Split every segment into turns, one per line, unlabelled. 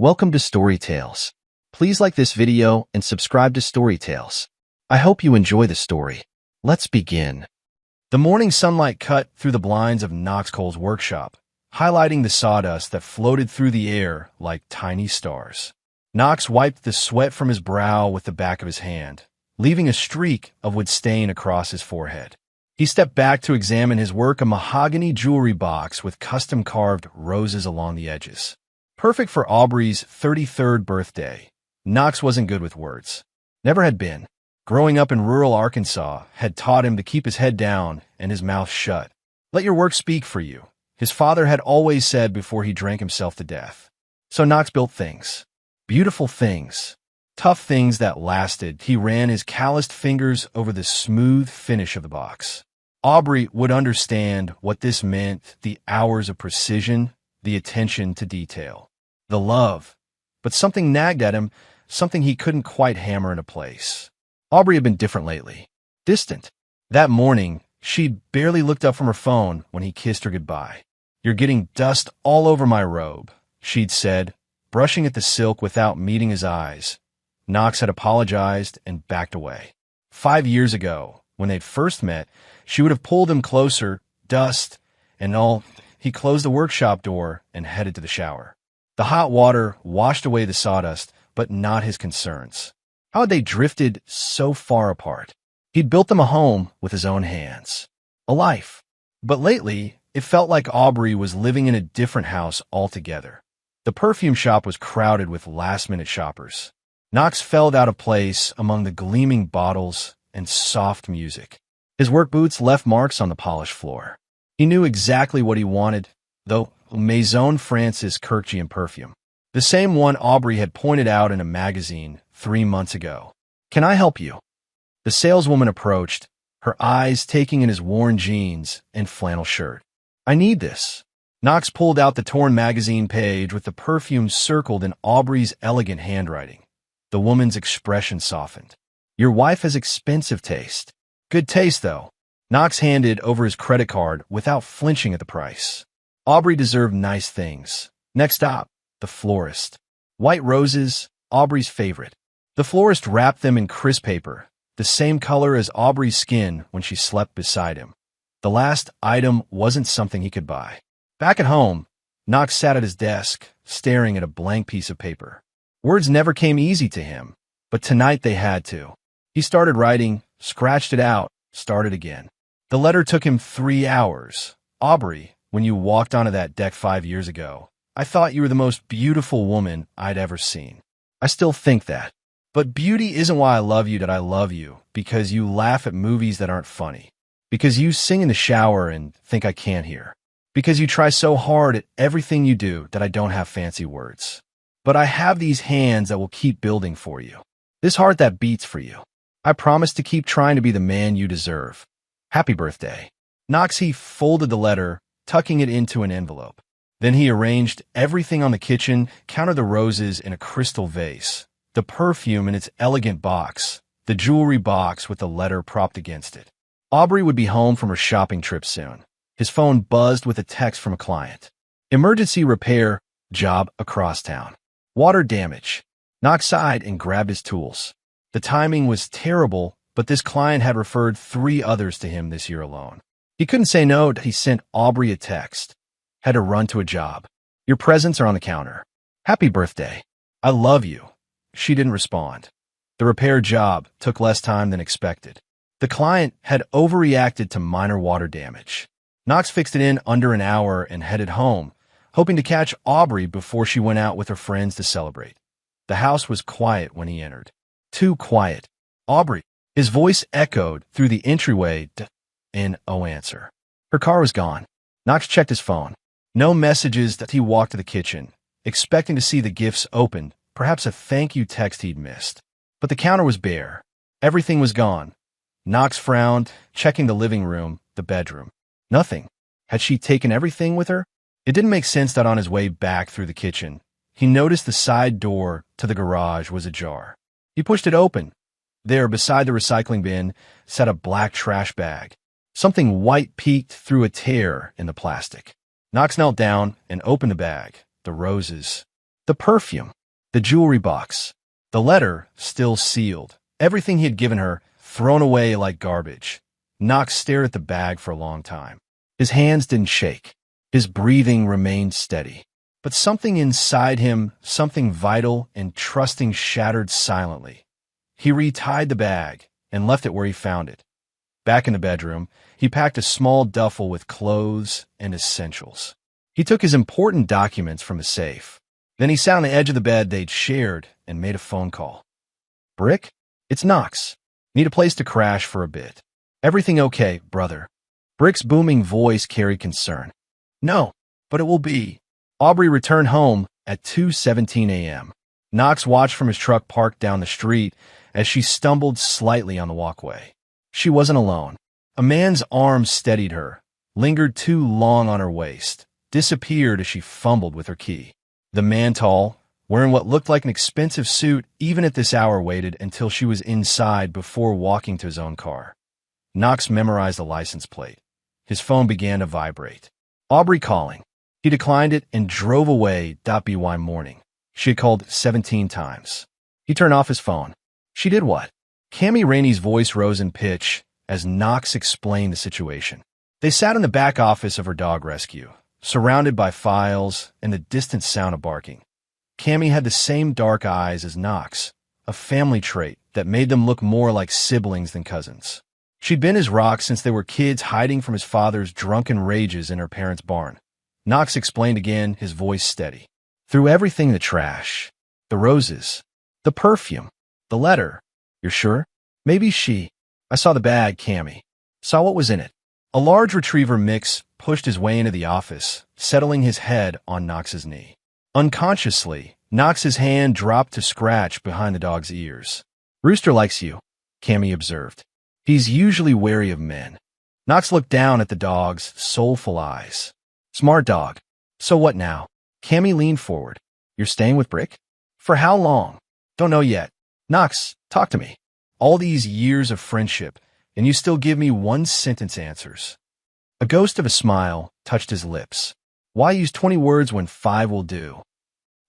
Welcome to Story Tales. Please like this video and subscribe to Story Tales. I hope you enjoy the story. Let's begin. The morning sunlight cut through the blinds of Knox Cole's workshop, highlighting the sawdust that floated through the air like tiny stars. Knox wiped the sweat from his brow with the back of his hand, leaving a streak of wood stain across his forehead. He stepped back to examine his work, a mahogany jewelry box with custom-carved roses along the edges. Perfect for Aubrey's 33rd birthday. Knox wasn't good with words. Never had been. Growing up in rural Arkansas had taught him to keep his head down and his mouth shut. Let your work speak for you, his father had always said before he drank himself to death. So Knox built things. Beautiful things. Tough things that lasted. He ran his calloused fingers over the smooth finish of the box. Aubrey would understand what this meant, the hours of precision, the attention to detail. The love, but something nagged at him, something he couldn't quite hammer into place. Aubrey had been different lately, distant. That morning, she'd barely looked up from her phone when he kissed her goodbye. "You're getting dust all over my robe," she'd said, brushing at the silk without meeting his eyes. Knox had apologized and backed away. 5 years ago, when they'd first met, she would have pulled him closer, dust and all. He closed the workshop door and headed to the shower. The hot water washed away the sawdust, but not his concerns. How had they drifted so far apart? He'd built them a home with his own hands. A life. But lately, it felt like Aubrey was living in a different house altogether. The perfume shop was crowded with last-minute shoppers. Knox felt out of place among the gleaming bottles and soft music. His work boots left marks on the polished floor. He knew exactly what he wanted, though. Maison Francis Kirkjian perfume. The same one Aubrey had pointed out in a magazine 3 months ago. "Can I help you?" The saleswoman approached, her eyes taking in his worn jeans and flannel shirt. "I need this." Knox pulled out the torn magazine page with the perfume circled in Aubrey's elegant handwriting. The woman's expression softened. "Your wife has expensive taste." "Good taste, though." Knox handed over his credit card without flinching at the price. Aubrey deserved nice things. Next stop, the florist. White roses, Aubrey's favorite. The florist wrapped them in crisp paper, the same color as Aubrey's skin when she slept beside him. The last item wasn't something he could buy. Back at home, Knox sat at his desk, staring at a blank piece of paper. Words never came easy to him, but tonight they had to. He started writing, scratched it out, started again. The letter took him 3 hours. "Aubrey, when you walked onto that deck 5 years ago, I thought you were the most beautiful woman I'd ever seen. I still think that. But beauty isn't why I love you. That I love you because you laugh at movies that aren't funny. Because you sing in the shower and think I can't hear. Because you try so hard at everything you do that I don't have fancy words. But I have these hands that will keep building for you. This heart that beats for you. I promise to keep trying to be the man you deserve. Happy birthday." Knox he folded the letter, tucking it into an envelope. Then he arranged everything on the kitchen, counted the roses in a crystal vase, the perfume in its elegant box, the jewelry box with the letter propped against it. Aubrey would be home from her shopping trip soon. His phone buzzed with a text from a client. "Emergency repair job across town. Water damage." Knox sighed and grabbed his tools. The timing was terrible, but this client had referred 3 others to him this year alone. He couldn't say no. He sent Aubrey a text. Had to run to a job. "Your presents are on the counter. Happy birthday. I love you." She didn't respond. The repair job took less time than expected. The client had overreacted to minor water damage. Knox fixed it in under an hour and headed home, hoping to catch Aubrey before she went out with her friends to celebrate. The house was quiet when he entered. Too quiet. "Aubrey." His voice echoed through the entryway. No answer. Her car was gone. Knox checked his phone. No messages. That he walked to the kitchen, expecting to see the gifts opened, perhaps a thank you text he'd missed. But the counter was bare. Everything was gone. Knox frowned, checking the living room, the bedroom. Nothing. Had she taken everything with her? It didn't make sense that on his way back through the kitchen, he noticed the side door to the garage was ajar. He pushed it open. There, beside the recycling bin, sat a black trash bag. Something white peeked through a tear in the plastic. Knox knelt down and opened the bag. The roses. The perfume, the jewelry box, the letter still sealed, everything he had given her thrown away like garbage. Knox stared at the bag for a long time. His hands didn't shake. His breathing remained steady. But something inside him, something vital and trusting, shattered silently. He retied the bag and left it where he found it. Back in the bedroom, he packed a small duffel with clothes and essentials. He took his important documents from the safe. Then he sat on the edge of the bed they'd shared and made a phone call. Brick? It's Knox. Need a place to crash for a bit. Everything okay, brother? Brick's booming voice carried concern. No, but it will be. Aubrey returned home at 2:17 a.m. Knox watched from his truck parked down the street as she stumbled slightly on the walkway. She wasn't alone. A man's arm steadied her, lingered too long on her waist, disappeared as she fumbled with her key. The man, tall, wearing what looked like an expensive suit, even at this hour waited until she was inside before walking to his own car. Knox memorized the license plate. His phone began to vibrate. Aubrey calling. He declined it and drove away. By morning. She had called 17 times. He turned off his phone. She did what? Cammy Rainey's voice rose in pitch as Knox explained the situation. They sat in the back office of her dog rescue, surrounded by files and the distant sound of barking. Cammy had the same dark eyes as Knox, a family trait that made them look more like siblings than cousins. She'd been his rock since they were kids, hiding from his father's drunken rages in her parents' barn. Knox explained again, his voice steady. Through everything, the trash, the roses, the perfume, the letter. You're sure? Maybe she. I saw the bag, Cammy. Saw what was in it. A large retriever mix pushed his way into the office, settling his head on Knox's knee. Unconsciously, Knox's hand dropped to scratch behind the dog's ears. Rooster likes you, Cammy observed. He's usually wary of men. Knox looked down at the dog's soulful eyes. Smart dog. So what now? Cammy leaned forward. You're staying with Brick? For how long? Don't know yet. Knox, talk to me. All these years of friendship, and you still give me one-sentence answers. A ghost of a smile touched his lips. Why use 20 words when 5 will do?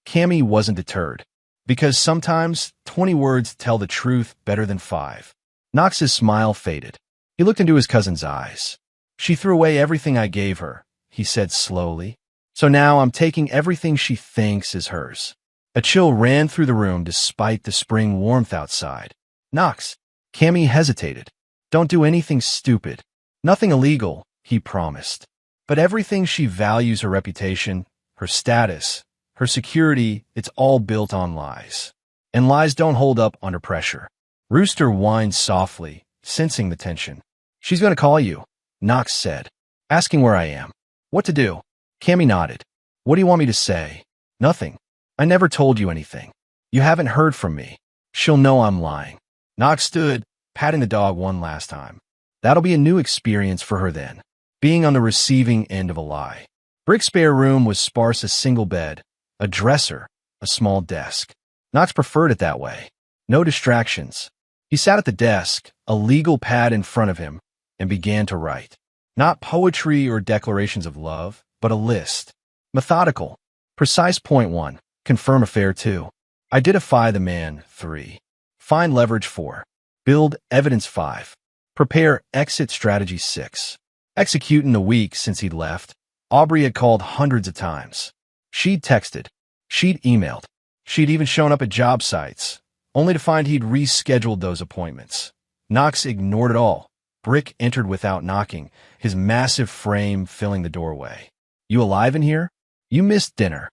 Cammy wasn't deterred, because sometimes 20 words tell the truth better than 5. Knox's smile faded. He looked into his cousin's eyes. She threw away everything I gave her, he said slowly. So now I'm taking everything she thinks is hers. A chill ran through the room despite the spring warmth outside. Knox. Cammy hesitated. Don't do anything stupid. Nothing illegal, he promised. But everything she values, her reputation, her status, her security, it's all built on lies. And lies don't hold up under pressure. Rooster whined softly, sensing the tension. She's going to call you, Knox said, asking where I am. What to do? Cammy nodded. What do you want me to say? Nothing. I never told you anything. You haven't heard from me. She'll know I'm lying. Knox stood, patting the dog one last time. That'll be a new experience for her then, being on the receiving end of a lie. Brick's spare room was sparse: a single bed, a dresser, a small desk. Knox preferred it that way. No distractions. He sat at the desk, a legal pad in front of him, and began to write. Not poetry or declarations of love, but a list. Methodical. Precise. Point 1. Confirm affair 2. Identify the man 3. Find leverage 4. Build evidence 5. Prepare exit strategy 6. Execute. In the week since he'd left, Aubrey had called hundreds of times. She'd texted. She'd emailed. She'd even shown up at job sites, only to find he'd rescheduled those appointments. Knox ignored it all. Brick entered without knocking, his massive frame filling the doorway. You alive in here? You missed dinner.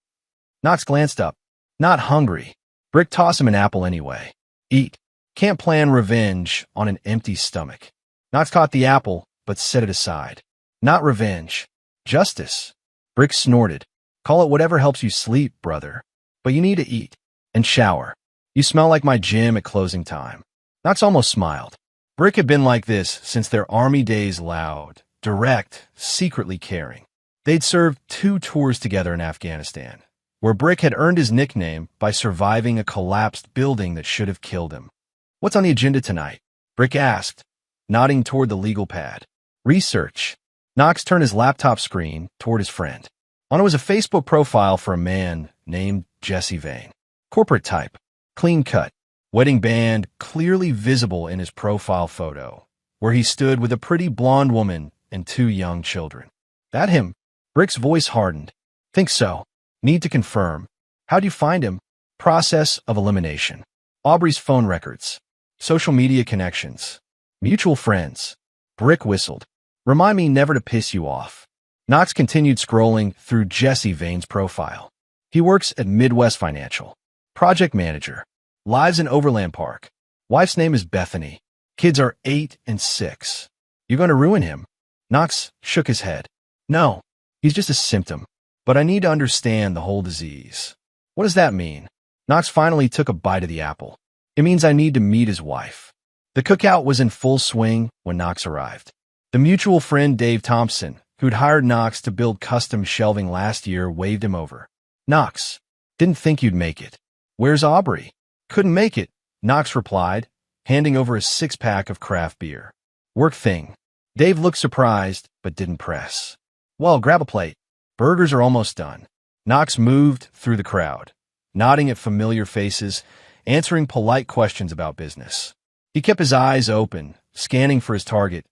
Knox glanced up. Not hungry. Brick tossed him an apple anyway. Eat. Can't plan revenge on an empty stomach. Knox caught the apple, but set it aside. Not revenge. Justice. Brick snorted. Call it whatever helps you sleep, brother. But you need to eat. And shower. You smell like my gym at closing time. Knox almost smiled. Brick had been like this since their army days, loud, direct, secretly caring. They'd served 2 tours together in Afghanistan, where Brick had earned his nickname by surviving a collapsed building that should have killed him. What's on the agenda tonight? Brick asked, nodding toward the legal pad. Research. Knox turned his laptop screen toward his friend. On it was a Facebook profile for a man named Jesse Vane. Corporate type. Clean cut. Wedding band clearly visible in his profile photo, where he stood with a pretty blonde woman and 2 young children. That him? Rick's voice hardened. Think so. Need to confirm. How'd you find him? Process of elimination. Aubrey's phone records. Social media connections. Mutual friends. Rick whistled. Remind me never to piss you off. Knox continued scrolling through Jesse Vane's profile. He works at Midwest Financial. Project manager. Lives in Overland Park. Wife's name is Bethany. Kids are 8 and 6. You're going to ruin him. Knox shook his head. No, he's just a symptom. But I need to understand the whole disease. What does that mean? Knox finally took a bite of the apple. It means I need to meet his wife. The cookout was in full swing when Knox arrived. The mutual friend Dave Thompson, who'd hired Knox to build custom shelving last year, waved him over. Knox, didn't think you'd make it. Where's Aubrey? Couldn't make it, Knox replied, handing over a 6-pack of craft beer. Work thing. Dave looked surprised, but didn't press. Well, grab a plate. Burgers are almost done. Knox moved through the crowd, nodding at familiar faces, answering polite questions about business. He kept his eyes open, scanning for his target.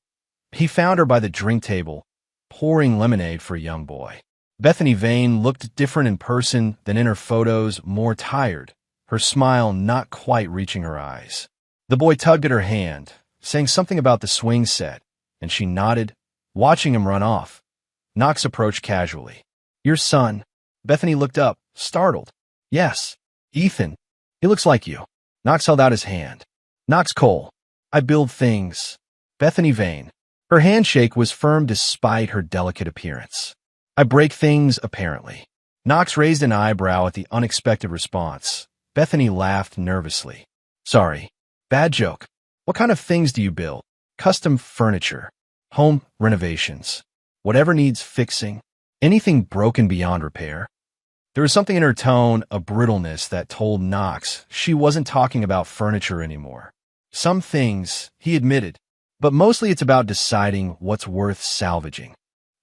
He found her by the drink table, pouring lemonade for a young boy. Bethany Vane looked different in person than in her photos, more tired, her smile not quite reaching her eyes. The boy tugged at her hand, saying something about the swing set, and she nodded, watching him run off. Knox approached casually. Your son. Bethany looked up, startled. Yes, Ethan. He looks like you. Knox held out his hand. Knox Cole. I build things. Bethany Vane. Her handshake was firm despite her delicate appearance. I break things, apparently. Knox raised an eyebrow at the unexpected response. Bethany laughed nervously. Sorry. Bad joke. What kind of things do you build? Custom furniture. Home renovations. Whatever needs fixing. Anything broken beyond repair. There was something in her tone, a brittleness that told Knox she wasn't talking about furniture anymore. Some things, he admitted, but mostly it's about deciding what's worth salvaging.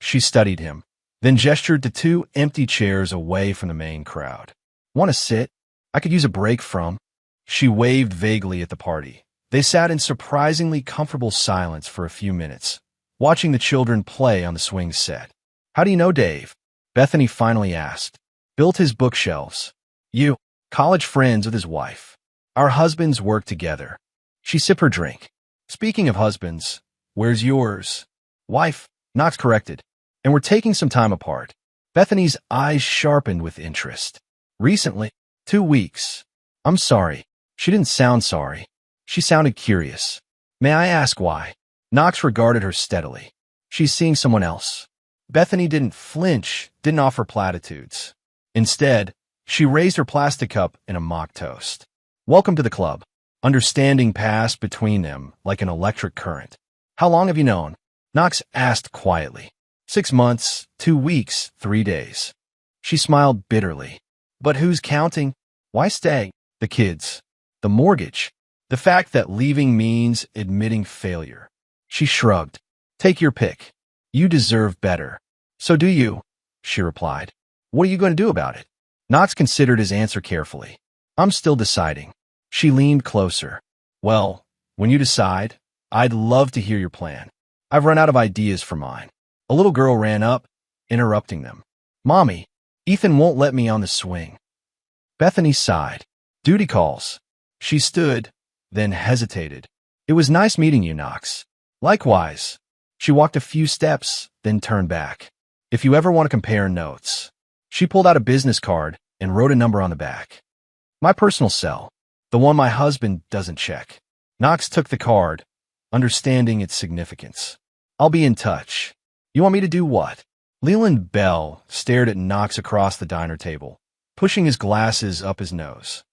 She studied him, then gestured to 2 empty chairs away from the main crowd. Want to sit? I could use a break from. She waved vaguely at the party. They sat in surprisingly comfortable silence for a few minutes, watching the children play on the swing set. How do you know Dave? Bethany finally asked. Built his bookshelves. You, college friends with his wife. Our husbands work together. She sipped her drink. Speaking of husbands, where's yours? Wife, Knox corrected. And we're taking some time apart. Bethany's eyes sharpened with interest. Recently, 2 weeks. I'm sorry. She didn't sound sorry. She sounded curious. May I ask why? Knox regarded her steadily. She's seeing someone else. Bethany didn't flinch, didn't offer platitudes. Instead, she raised her plastic cup in a mock toast. Welcome to the club. Understanding passed between them like an electric current. How long have you known? Knox asked quietly. 6 months, 2 weeks, 3 days. She smiled bitterly. But who's counting? Why stay? The kids. The mortgage. The fact that leaving means admitting failure. She shrugged. Take your pick. You deserve better. So do you, she replied. What are you going to do about it? Knox considered his answer carefully. I'm still deciding. She leaned closer. Well, when you decide, I'd love to hear your plan. I've run out of ideas for mine. A little girl ran up, interrupting them. Mommy, Ethan won't let me on the swing. Bethany sighed. Duty calls. She stood, then hesitated. It was nice meeting you, Knox. Likewise. She walked a few steps, then turned back. If you ever want to compare notes. She pulled out a business card and wrote a number on the back. My personal cell. The one my husband doesn't check. Knox took the card, understanding its significance. I'll be in touch. You want me to do what? Leland Bell stared at Knox across the diner table, pushing his glasses up his nose.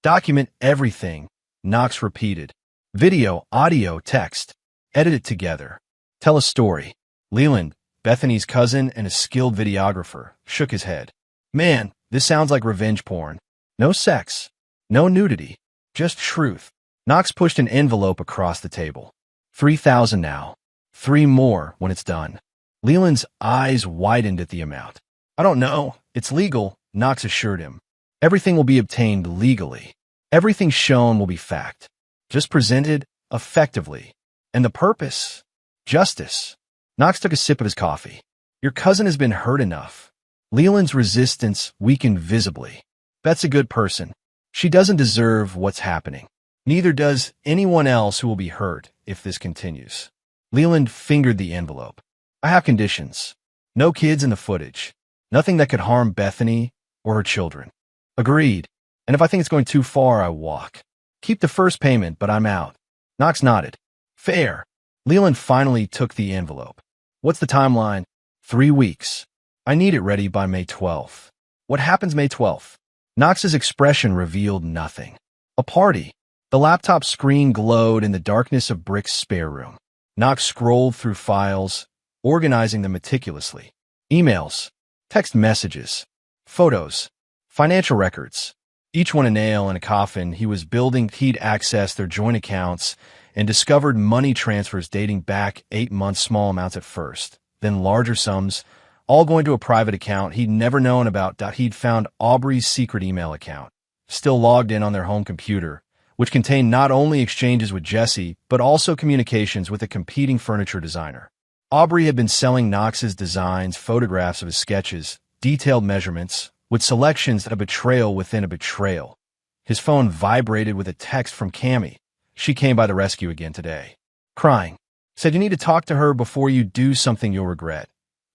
Document everything, Knox repeated. Video, audio, text. Edit it together. Tell a story. Leland, Bethany's cousin and a skilled videographer, shook his head. Man, this sounds like revenge porn. No sex. No nudity. Just truth. Knox pushed an envelope across the table. 3,000 now. 3 more when it's done. Leland's eyes widened at the amount. I don't know. It's legal, Knox assured him. Everything will be obtained legally. Everything shown will be fact, just presented effectively. And the purpose? Justice. Knox took a sip of his coffee. Your cousin has been hurt enough. Leland's resistance weakened visibly. Beth's a good person. She doesn't deserve what's happening. Neither does anyone else who will be hurt if this continues. Leland fingered the envelope. I have conditions. No kids in the footage. Nothing that could harm Bethany or her children. Agreed. And if I think it's going too far, I walk. Keep the first payment, but I'm out. Knox nodded. Fair. Leland finally took the envelope. What's the timeline? 3 weeks. I need it ready by May 12th. What happens May 12th? Knox's expression revealed nothing. A party. The laptop screen glowed in the darkness of Brick's spare room. Knox scrolled through files, organizing them meticulously. Emails, text messages, photos, financial records. Each one a nail in a coffin. He was building. He'd accessed their joint accounts and discovered money transfers dating back 8 months, small amounts at first, then larger sums, all going to a private account he'd never known about. He'd found Aubrey's secret email account, still logged in on their home computer, which contained not only exchanges with Jesse, but also communications with a competing furniture designer. Aubrey had been selling Knox's designs, photographs of his sketches, detailed measurements, with selections that a betrayal within a betrayal. His phone vibrated with a text from Cammie. She came by the rescue again today. Crying. Said you need to talk to her before you do something you'll regret.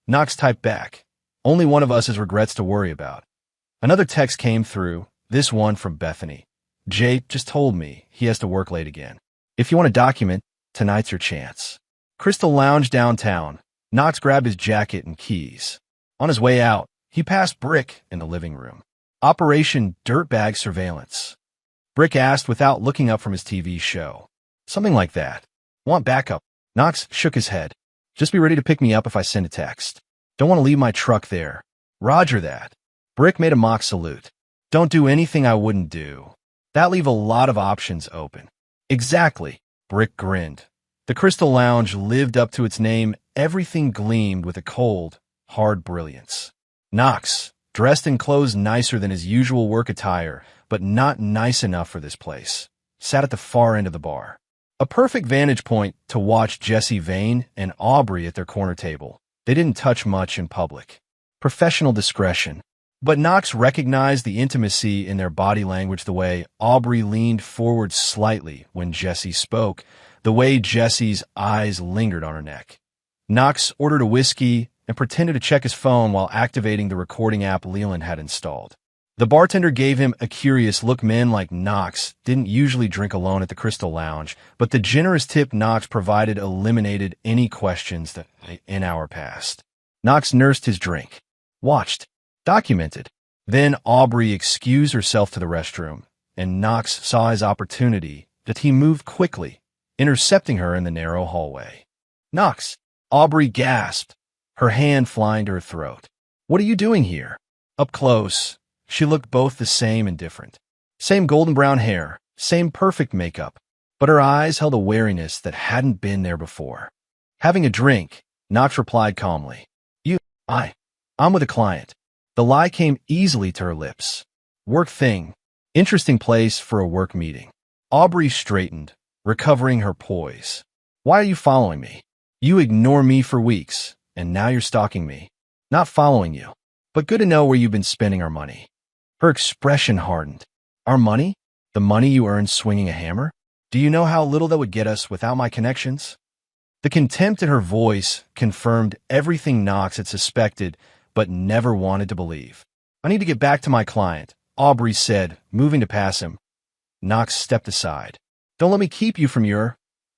Knox typed back. Only one of us has regrets to worry about. Another text came through, this one from Bethany. Jay just told me he has to work late again. If you want a document, tonight's your chance. Crystal lounged downtown. Knox grabbed his jacket and keys. On his way out, he passed Brick in the living room. Operation Dirtbag Surveillance. Brick asked without looking up from his TV show. Something like that. Want backup? Knox shook his head. Just be ready to pick me up if I send a text. Don't want to leave my truck there. Roger that. Brick made a mock salute. Don't do anything I wouldn't do. That leave a lot of options open. Exactly. Brick grinned. The Crystal Lounge lived up to its name. Everything gleamed with a cold, hard brilliance. Knox, dressed in clothes nicer than his usual work attire, but not nice enough for this place, sat at the far end of the bar. A perfect vantage point to watch Jesse Vane and Aubrey at their corner table. They didn't touch much in public. Professional discretion. But Knox recognized the intimacy in their body language, the way Aubrey leaned forward slightly when Jesse spoke, the way Jesse's eyes lingered on her neck. Knox ordered a whiskey and pretended to check his phone while activating the recording app Leland had installed. The bartender gave him a curious look. Men like Knox didn't usually drink alone at the Crystal Lounge, but the generous tip Knox provided eliminated any questions that an hour passed. Knox nursed his drink, watched, documented. Then Aubrey excused herself to the restroom, and Knox saw his opportunity that he moved quickly, intercepting her in the narrow hallway. Knox! Aubrey gasped, her hand flying to her throat. What are you doing here? Up close. She looked both the same and different. Same golden brown hair, same perfect makeup, but her eyes held a wariness that hadn't been there before. Having a drink, Knox replied calmly. I'm with a client. The lie came easily to her lips. Work thing. Interesting place for a work meeting. Aubrey straightened, recovering her poise. Why are you following me? You ignore me for weeks, and now you're stalking me. Not following you, but good to know where you've been spending our money. Her expression hardened. Our money? The money you earned swinging a hammer? Do you know how little that would get us without my connections? The contempt in her voice confirmed everything Knox had suspected but never wanted to believe. I need to get back to my client, Aubrey said, moving to pass him. Knox stepped aside. Don't let me keep you from your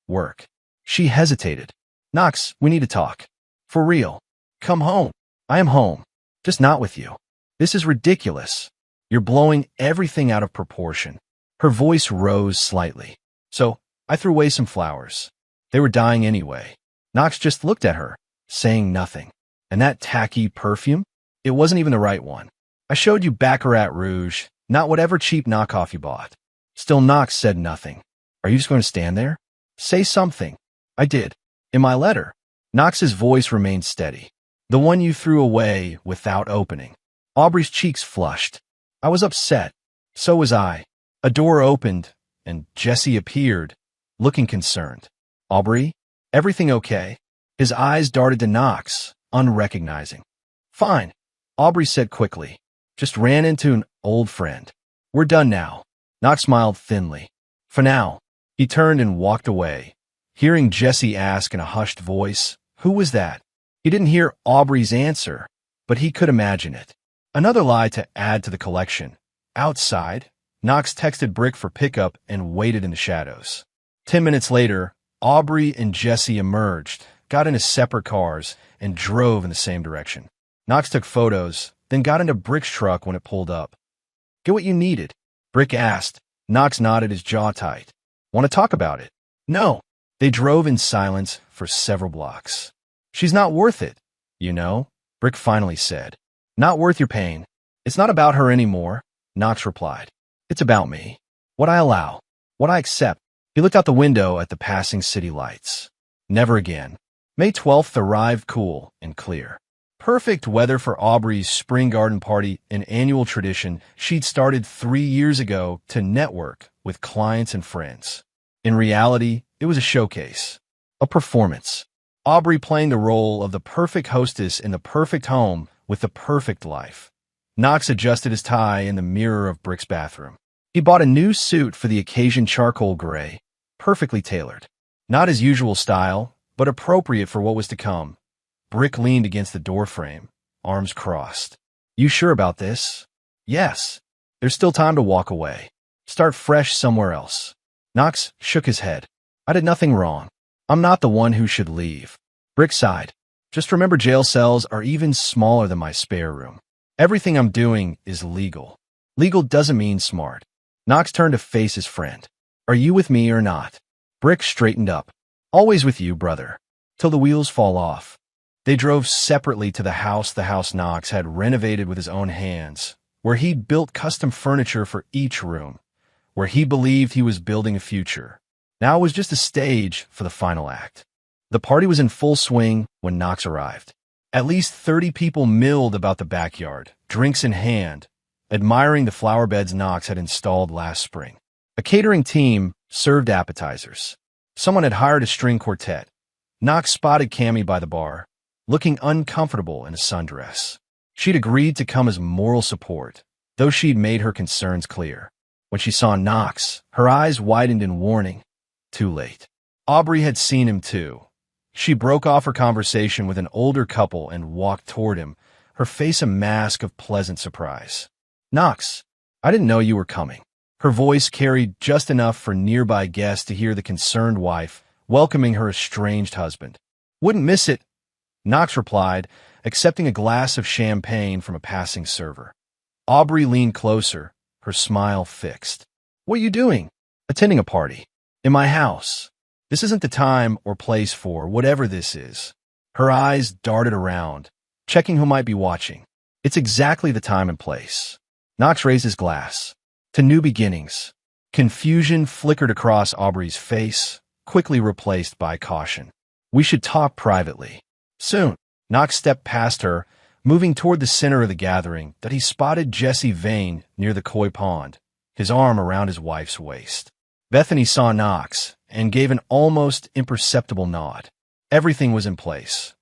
work. She hesitated. Knox, we need to talk. For real. Come home. I am home. Just not with you. This is ridiculous. You're blowing everything out of proportion. Her voice rose slightly. So, I threw away some flowers. They were dying anyway. Knox just looked at her, saying nothing. And that tacky perfume? It wasn't even the right one. I showed you Baccarat Rouge, not whatever cheap knockoff you bought. Still, Knox said nothing. Are you just going to stand there? Say something. I did. In my letter. Knox's voice remained steady. The one you threw away without opening. Aubrey's cheeks flushed. I was upset. So was I. A door opened, and Jesse appeared, looking concerned. Aubrey? Everything okay? His eyes darted to Knox, unrecognizing. Fine, Aubrey said quickly. Just ran into an old friend. We're done now. Knox smiled thinly. For now. He turned and walked away, hearing Jesse ask in a hushed voice, who was that? He didn't hear Aubrey's answer, but he could imagine it. Another lie to add to the collection. Outside, Knox texted Brick for pickup and waited in the shadows. 10 minutes later, Aubrey and Jesse emerged, got into separate cars, and drove in the same direction. Knox took photos, then got into Brick's truck when it pulled up. Get what you needed? Brick asked. Knox nodded, his jaw tight. Want to talk about it? No. They drove in silence for several blocks. She's not worth it, you know, Brick finally said. Not worth your pain. It's not about her anymore, Knox replied. It's about me. What I allow. What I accept. He looked out the window at the passing city lights. Never again. May 12th arrived cool and clear. Perfect weather for Aubrey's spring garden party, an annual tradition she'd started 3 years ago to network with clients and friends. In reality, it was a showcase, a performance. Aubrey playing the role of the perfect hostess in the perfect home with the perfect life. Knox adjusted his tie in the mirror of Brick's bathroom. He bought a new suit for the occasion, charcoal gray, perfectly tailored. Not his usual style, but appropriate for what was to come. Brick leaned against the doorframe, arms crossed. You sure about this? Yes. There's still time to walk away. Start fresh somewhere else. Knox shook his head. I did nothing wrong. I'm not the one who should leave. Brick sighed. Just remember, jail cells are even smaller than my spare room. Everything I'm doing is legal. Legal doesn't mean smart. Knox turned to face his friend. Are you with me or not? Brick straightened up. Always with you, brother. Till the wheels fall off. They drove separately to the house Knox had renovated with his own hands, where he'd built custom furniture for each room, where he believed he was building a future. Now it was just a stage for the final act. The party was in full swing when Knox arrived. At least 30 people milled about the backyard, drinks in hand, admiring the flower beds Knox had installed last spring. A catering team served appetizers. Someone had hired a string quartet. Knox spotted Cammie by the bar, looking uncomfortable in a sundress. She'd agreed to come as moral support, though she'd made her concerns clear. When she saw Knox, her eyes widened in warning. Too late. Aubrey had seen him too. She broke off her conversation with an older couple and walked toward him, her face a mask of pleasant surprise. Knox, I didn't know you were coming. Her voice carried just enough for nearby guests to hear the concerned wife welcoming her estranged husband. Wouldn't miss it, Knox replied, accepting a glass of champagne from a passing server. Aubrey leaned closer, her smile fixed. What are you doing? Attending a party. In my house. This isn't the time or place for whatever this is. Her eyes darted around, checking who might be watching. It's exactly the time and place. Knox raised his glass. To new beginnings. Confusion flickered across Aubrey's face, quickly replaced by caution. We should talk privately. Soon. Knox stepped past her, moving toward the center of the gathering, that he spotted Jesse Vane near the koi pond, his arm around his wife's waist. Bethany saw Knox and gave an almost imperceptible nod. Everything was in place.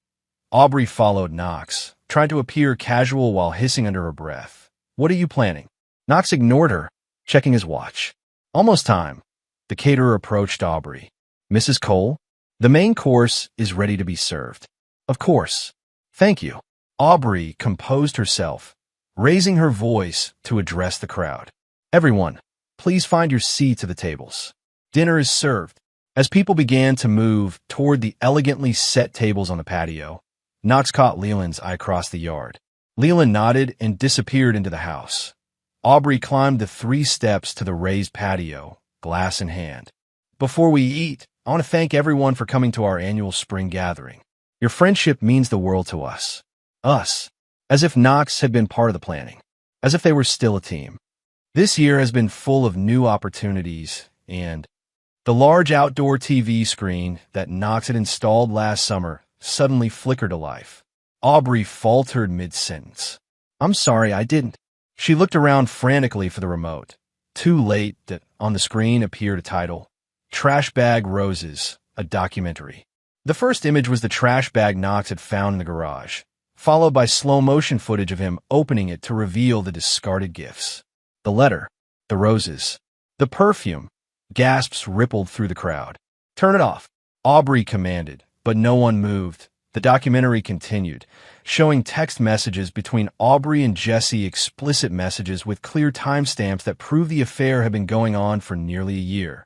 Aubrey followed Knox, trying to appear casual while hissing under her breath. What are you planning? Knox ignored her, checking his watch. Almost time. The caterer approached Aubrey. Mrs. Cole, the main course is ready to be served. Of course. Thank you. Aubrey composed herself, raising her voice to address the crowd. Everyone, please find your seats at the tables. Dinner is served. As people began to move toward the elegantly set tables on the patio, Knox caught Leland's eye across the yard. Leland nodded and disappeared into the house. Aubrey climbed the 3 steps to the raised patio, glass in hand. Before we eat, I want to thank everyone for coming to our annual spring gathering. Your friendship means the world to us. Us. As if Knox had been part of the planning. As if they were still a team. This year has been full of new opportunities, and the large outdoor TV screen that Knox had installed last summer suddenly flickered to life. Aubrey faltered mid-sentence. I'm sorry, I didn't. She looked around frantically for the remote. Too late, on the screen appeared a title, Trash Bag Roses, a documentary. The first image was the trash bag Knox had found in the garage, followed by slow-motion footage of him opening it to reveal the discarded gifts. The letter, the roses, the perfume. Gasps rippled through the crowd. "Turn it off," Aubrey commanded, but no one moved. The documentary continued, showing text messages between Aubrey and Jesse, explicit messages with clear timestamps that prove the affair had been going on for nearly a year.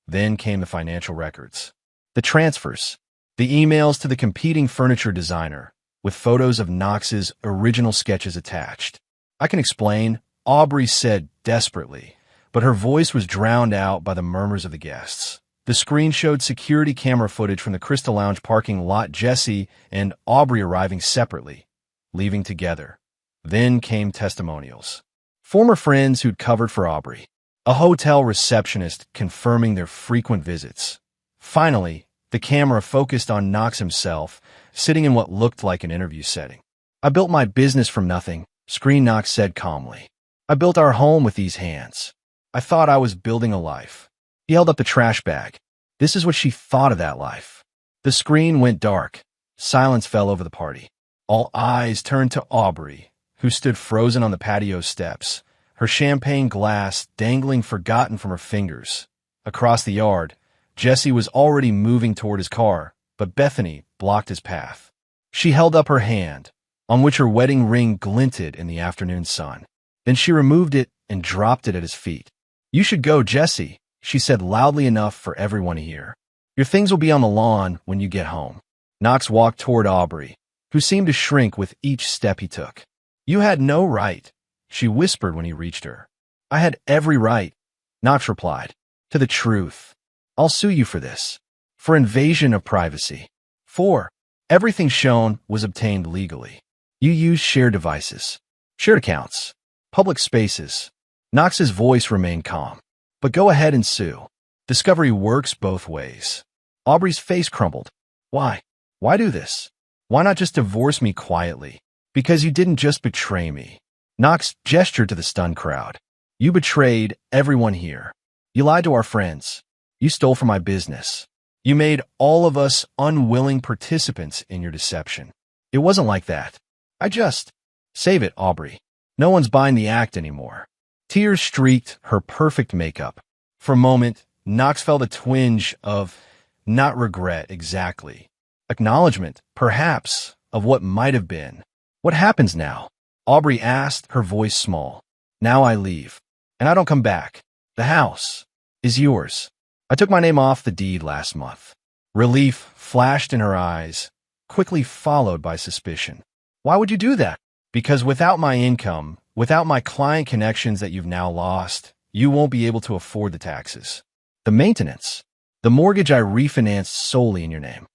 Then came the financial records. The transfers. The emails to the competing furniture designer, with photos of Knox's original sketches attached. "I can explain," Aubrey said desperately, but her voice was drowned out by the murmurs of the guests. The screen showed security camera footage from the Crystal Lounge parking lot, Jesse and Aubrey arriving separately, leaving together. Then came testimonials. Former friends who'd covered for Aubrey. A hotel receptionist confirming their frequent visits. Finally, the camera focused on Knox himself, sitting in what looked like an interview setting. "I built my business from nothing," Screen Knox said calmly. "I built our home with these hands. I thought I was building a life." He held up the trash bag. This is what she thought of that life. The screen went dark. Silence fell over the party. All eyes turned to Aubrey, who stood frozen on the patio steps, her champagne glass dangling forgotten from her fingers. Across the yard, Jesse was already moving toward his car, but Bethany blocked his path. She held up her hand, on which her wedding ring glinted in the afternoon sun. Then she removed it and dropped it at his feet. "You should go, Jesse," she said loudly enough for everyone to hear. "Your things will be on the lawn when you get home." Knox walked toward Aubrey, who seemed to shrink with each step he took. "You had no right," she whispered when he reached her. "I had every right," Knox replied, "to the truth. I'll sue you for this. For invasion of privacy. 4. Everything shown was obtained legally. You used shared devices, shared accounts, public spaces." Knox's voice remained calm. "But go ahead and sue. Discovery works both ways." Aubrey's face crumbled. "Why? Why do this? Why not just divorce me quietly?" "Because you didn't just betray me." Knox gestured to the stunned crowd. "You betrayed everyone here. You lied to our friends. You stole from my business. You made all of us unwilling participants in your deception. It wasn't like that. I just—" "Save it, Aubrey. No one's buying the act anymore." Tears streaked her perfect makeup. For a moment, Knox felt a twinge of, not regret exactly, acknowledgement, perhaps, of what might have been. "What happens now?" Aubrey asked, her voice small. "Now I leave, and I don't come back. The house is yours. I took my name off the deed last month." Relief flashed in her eyes, quickly followed by suspicion. "Why would you do that?" "Because without my income, without my client connections that you've now lost, you won't be able to afford the taxes, the maintenance, the mortgage I refinanced solely in your name."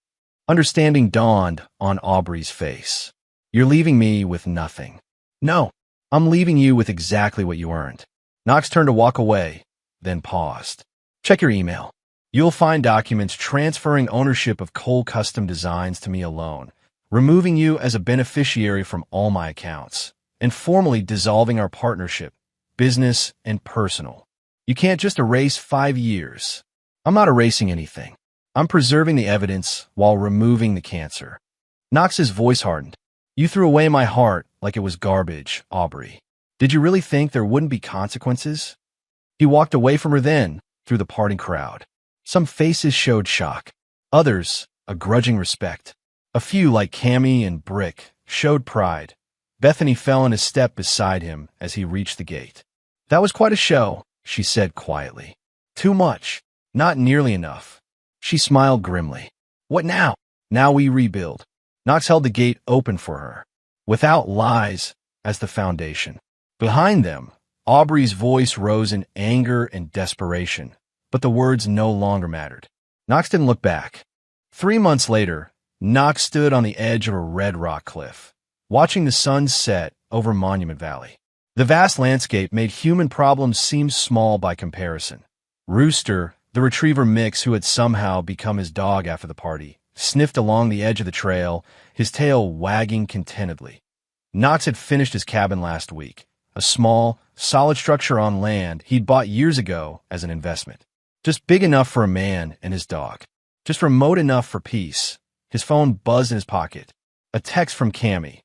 Understanding dawned on Aubrey's face. "You're leaving me with nothing." "No, I'm leaving you with exactly what you earned." Knox turned to walk away, then paused. "Check your email. You'll find documents transferring ownership of Cole Custom Designs to me alone, removing you as a beneficiary from all my accounts, and formally dissolving our partnership, business and personal. You can't just erase 5 years. I'm not erasing anything. I'm preserving the evidence while removing the cancer." Knox's voice hardened. "You threw away my heart like it was garbage, Aubrey. Did you really think there wouldn't be consequences?" He walked away from her then, through the parting crowd. Some faces showed shock. Others, a grudging respect. A few, like Cammy and Brick, showed pride. Bethany fell in a step beside him as he reached the gate. "That was quite a show," she said quietly. "Too much. Not nearly enough." She smiled grimly. "What now?" "Now we rebuild." Knox held the gate open for her, without lies as the foundation. Behind them, Aubrey's voice rose in anger and desperation, but the words no longer mattered. Knox didn't look back. 3 months later, Knox stood on the edge of a red rock cliff, watching the sun set over Monument Valley. The vast landscape made human problems seem small by comparison. Rooster, the retriever mix who had somehow become his dog after the party, sniffed along the edge of the trail, his tail wagging contentedly. Knox had finished his cabin last week, a a small, solid structure on land he'd bought years ago as an investment. Just big enough for a man and his dog. Just remote enough for peace. His phone buzzed in his pocket. A text from Cammy.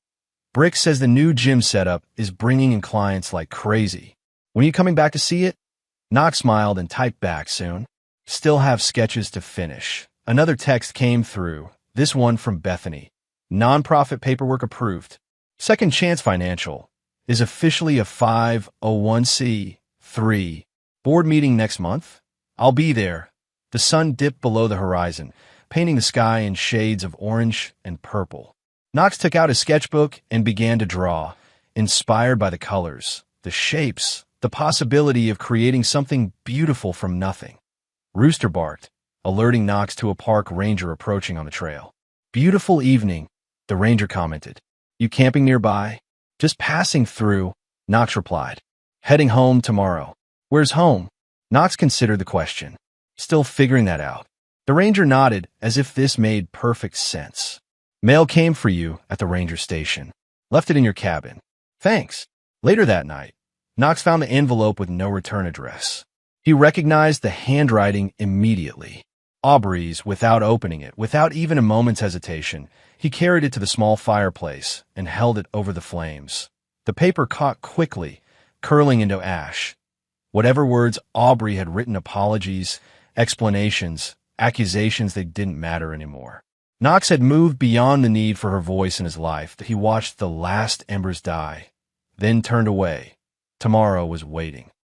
Brick says the new gym setup is bringing in clients like crazy. When are you coming back to see it? Knox smiled and typed back soon. Still have sketches to finish. Another text came through, this one from Bethany. Nonprofit paperwork approved. Second Chance Financial is officially a 501c3. Board meeting next month? I'll be there. The sun dipped below the horizon, painting the sky in shades of orange and purple. Knox took out his sketchbook and began to draw, inspired by the colors, the shapes, the possibility of creating something beautiful from nothing. Rooster barked, alerting Knox to a park ranger approaching on the trail. Beautiful evening, the ranger commented. You camping nearby? Just passing through, Knox replied. Heading home tomorrow. Where's home? Knox considered the question, still figuring that out. The ranger nodded as if this made perfect sense. Mail came for you at the ranger station. Left it in your cabin. Thanks. Later that night, Knox found the envelope with no return address. He recognized the handwriting immediately. Aubrey's, without opening it, without even a moment's hesitation, he carried it to the small fireplace and held it over the flames. The paper caught quickly, curling into ash. Whatever words Aubrey had written, apologies, explanations, accusations, they didn't matter anymore. Knox had moved beyond the need for her voice in his life. He watched the last embers die, then turned away. Tomorrow was waiting.